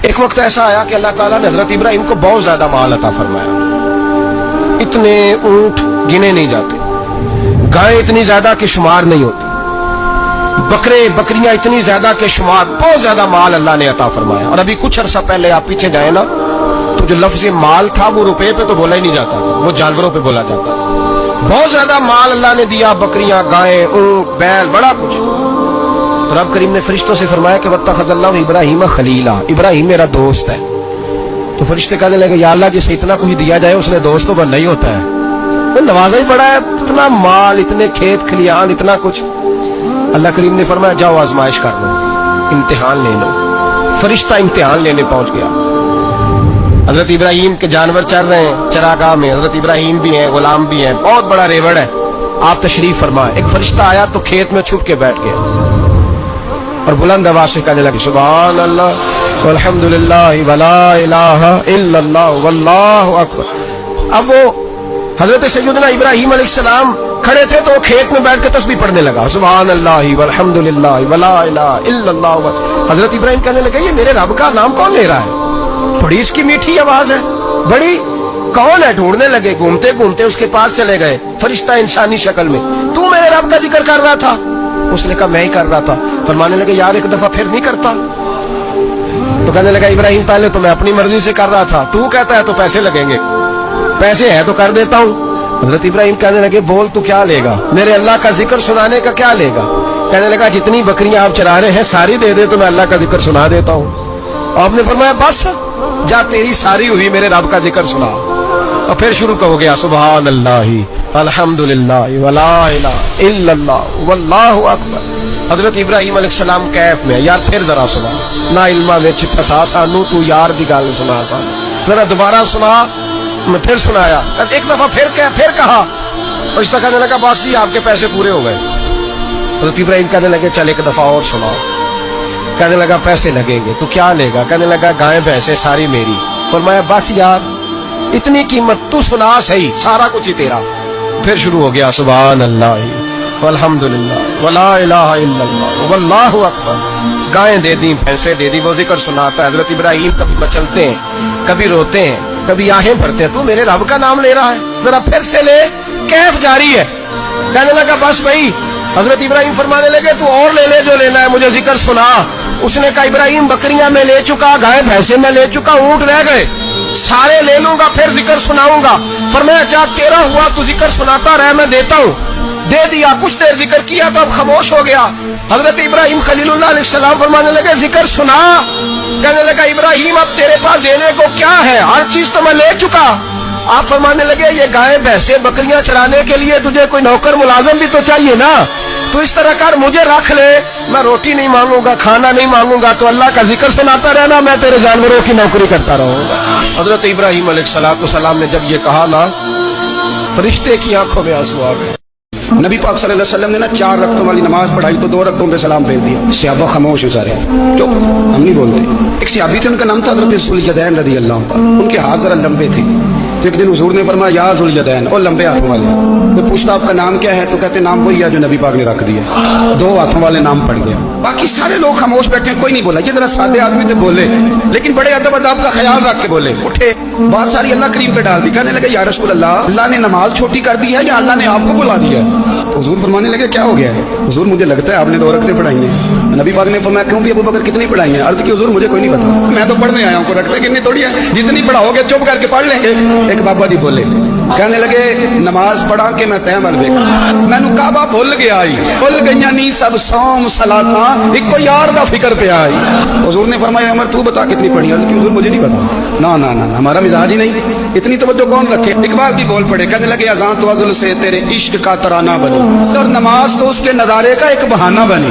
ایک وقت ایسا آیا کہ اللہ تعالیٰ نے حضرت ابراہیم کو بہت زیادہ مال عطا فرمایا. اتنے اونٹ گنے نہیں جاتے، گائیں اتنی زیادہ کہ شمار نہیں ہوتی، بکرے بکریاں اتنی زیادہ کہ شمار، بہت زیادہ مال اللہ نے عطا فرمایا. اور ابھی کچھ عرصہ پہلے آپ پیچھے جائیں نا تو جو لفظ مال تھا وہ روپے پہ تو بولا ہی نہیں جاتا تھا، وہ جانوروں پہ بولا جاتا تھا. بہت زیادہ مال اللہ نے دیا، بکریاں، گائیں، اونٹ، بیل، بڑا کچھ. تو رب کریم نے فرشتوں سے فرمایا کہ واتخذ اللہ ابراہیم خلیلا، ابراہیم میرا دوست ہے. تو فرشتے کہنے لگے یا اللہ جسے اتنا کچھ دیا جائے اس نے دوست تو بننا ہی ہوتا ہے، وہ نوازا ہی بڑا ہے، اتنا مال، اتنے کھیت کھلیان، اتنا کچھ. اللہ کریم نے فرمایا جاؤ آزمائش کر لو، امتحان لے لو. فرشتہ امتحان لینے پہنچ گیا. حضرت ابراہیم کے جانور چر رہے ہیں چراگاہ میں، حضرت ابراہیم بھی ہیں، غلام بھی ہیں، بہت بڑا ریوڑ ہے. آپ تشریف فرمائے. ایک فرشتہ آیا تو کھیت میں چھپ کے بیٹھ گیا اور بلند آواز سے کہنے لگے سبحان اللہ والحمد للہ ولا الہ الا اللہ واللہ اکبر. اب وہ حضرت سیدنا ابراہیم علیہ السلام کھڑے تھے تو وہ کھیت میں بیٹھ کے تسبیح پڑھنے لگا سبحان اللہ والحمد للہ ولا الہ الا اللہ. حضرت ابراہیم کہنے لگے یہ میرے رب کا نام کون لے رہا ہے؟ بڑی اس کی میٹھی آواز ہے، بڑی کون ہے؟ ڈھونڈنے لگے، گھومتے گھومتے اس کے پاس چلے گئے. فرشتہ انسانی شکل میں، تو میرے رب کا ذکر کر رہا تھا؟ اس نے کہا میں ہی کر رہا تھا. فرمانے لگے یار ایک دفعہ پھر نہیں کرتا؟ تو کہنے لگا ابراہیم پہلے تو میں اپنی مرضی سے کر رہا تھا، تو کہتا ہے تو پیسے لگیں گے، پیسے ہے تو کر دیتا ہوں. حضرت ابراہیم کہنے لگے بول تو کیا لے گا؟ میرے اللہ کا ذکر سنانے کا کیا لے گا؟ کہنے لگا جتنی بکریاں آپ چرا رہے ہیں ساری دے دے تو میں اللہ کا ذکر سنا دیتا ہوں. آپ نے فرمایا بس جا تیری ساری ہوئی میرے رب کا ذکر سنا. اور پھر شروع ہو گیا سبحان اللہ الحمدللہ ولا الہ الا اللہ واللہ اکبر. حضرت ابراہیم علیہ السلام کیف میں یار پھر ذرا سنا، نا علما وچ پھسا سانو تو یار دی گل سنا سا، ذرا دوبارہ سنا. میں پھر سنایا، ایک دفعہ پھر کہا. فرشتہ کہنے لگا بس جی آپ کے پیسے پورے ہو گئے. حضرت ابراہیم کہنے لگے چل ایک دفعہ اور سناؤ. کہنے لگا پیسے لگیں گے. تو کیا لے گا؟ کہنے لگا گائیں بھینسیں ساری میری. فرمایا بس یار اتنی قیمت، تو سنا صحیح، سارا کچھ ہی تیرا. پھر شروع ہو گیا سبحان اللہ والحمدللہ ولا الہ الا اللہ واللہ اکبر. گائیں دے دی، بھینسیں دے دی، وہ ذکر سناتا ہے. حضرت ابراہیم کبھی مچلتے ہیں، کبھی روتے ہیں، کبھی آہیں بھرتے ہیں. تو میرے رب کا نام لے رہا ہے، ذرا پھر سے لے. کیف جاری ہے. کہنے لگا بس بھائی. حضرت ابراہیم فرمانے لگے تو اور لے لے جو لینا ہے، مجھے ذکر سنا. اس نے کہا ابراہیم بکریاں میں لے چکا، گائے بھینسیں میں لے چکا، اونٹ رہ گئے، سارے لے لوں گا پھر ذکر سناؤں گا. فرمایا جا تیرا ہوا تو ذکر سناتا رہ، میں دیتا ہوں. دے دیا. کچھ دیر ذکر کیا تو اب خاموش ہو گیا. حضرت ابراہیم خلیل اللہ علیہ السلام فرمانے لگے ذکر سنا. کہنے لگا ابراہیم اب تیرے پاس دینے کو کیا ہے؟ ہر چیز تو میں لے چکا. آپ فرمانے لگے یہ گائے بھینسیں بکریاں چرانے کے لیے تجھے کوئی نوکر ملازم بھی تو چاہیے نا. تو اس طرح کر مجھے رکھ لے، میں روٹی نہیں مانگوں گا، کھانا نہیں مانگوں گا، تو اللہ کا ذکر سناتا رہنا، میں تیرے جانوروں کی نوکری کرتا رہوں گا. حضرت ابراہیم علیہ السلام نے جب یہ کہا نا فرشتے کی آنکھوں میں آنسو آ گئے. نبی پاک صلی اللہ علیہ وسلم نے نا 4 رکعتوں والی نماز پڑھائی تو 2 رکعتوں پہ سلام بھیج دیا. صحابہ خاموش ہو سارے، چپ، ہم نہیں بولتے. ایک صحابی تھے، ان کا نام تھا حضرت ذوالجدین رضی اللہ عنہ. ان کے ہاتھ ذرا لمبے تھے. تو ایک دن حضور نے فرمایا یا ذوالجدین، اور لمبے ہاتھوں والے. تو پوچھتا آپ کا نام کیا ہے؟ تو کہتے نام وہی ہے جو نبی پاک نے رکھ دیا. 2 ہاتھوں والے نام پڑ گیا. باقی سارے لوگ خاموش بیٹھے، کوئی نہیں بولا. یہ ذرا سادے آدمی تھے، بولے لیکن بڑے ادب اداب کا خیال رکھ کے بولے. اٹھے، بات ساری اللہ کریم پہ ڈال دی. کہنے لگے یا رسول اللہ، اللہ نے نماز چھوٹی کر دی ہے یا اللہ نے آپ کو بلا دیا ہے؟ تو حضور فرمانے لگے کیا ہو گیا ہے؟ حضور مجھے لگتا ہے آپ نے 2 رکعتیں پڑھائی ہیں. نبی پاک نے فرمایا کیوں بھی ابو بکر کتنی پڑھائی ہیں؟ عرض کی حضور مجھے کوئی نہیں پتا، میں تو پڑھنے آیا ہوں، کو رکھتے کتنی تھوڑی ہے، جتنی پڑھاؤ گے چپ کر کے پڑھ لیں گے. ایک بابا جی بولے، کہنے لگے نماز پڑھا کے میں تیمل ویکھا، مینوں کعبہ بھول گیا آئی، بھول گئیاں نہیں سب صوم صلاتاں، ایک کو یار دا فکر پہ آئی. حضور نے فرمایا عمر تو بتا کتنی پڑھی؟ عرض کی حضور مجھے نہیں پتا. نا نا نا ہمارا مزاج ہی نہیں، اتنی توجہ کون رکھے. اقبال بھی بول پڑے، کہنے لگے اذان تو ازل سے تیرے عشق کا ترانہ بنی اور نماز تو اس کے نظارے کا ایک بہانہ بنی.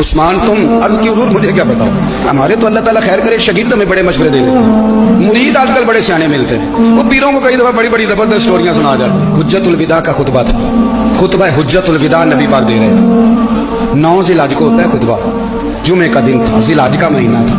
عثمان تم؟ عرض کی حضور مجھے کیا بتاؤ، ہمارے تو اللہ تعالیٰ خیر کرے شاگرد ہمیں بڑے مشورے دے دیتے ہیں، مرید آج کل بڑے سیانے ملتے ہیں، وہ پیروں کو کئی دفعہ بڑی بڑی زبردست سٹوریاں سنا جاتی. حجت الوداع کا خطبہ تھا، خطبہ حجت الوداع نبی پاک دے رہے ہیں. 9 ذی الحج کو ہوتا ہے خطبہ، جمعے کا دن تھا، ذی الحج کا مہینہ تھا.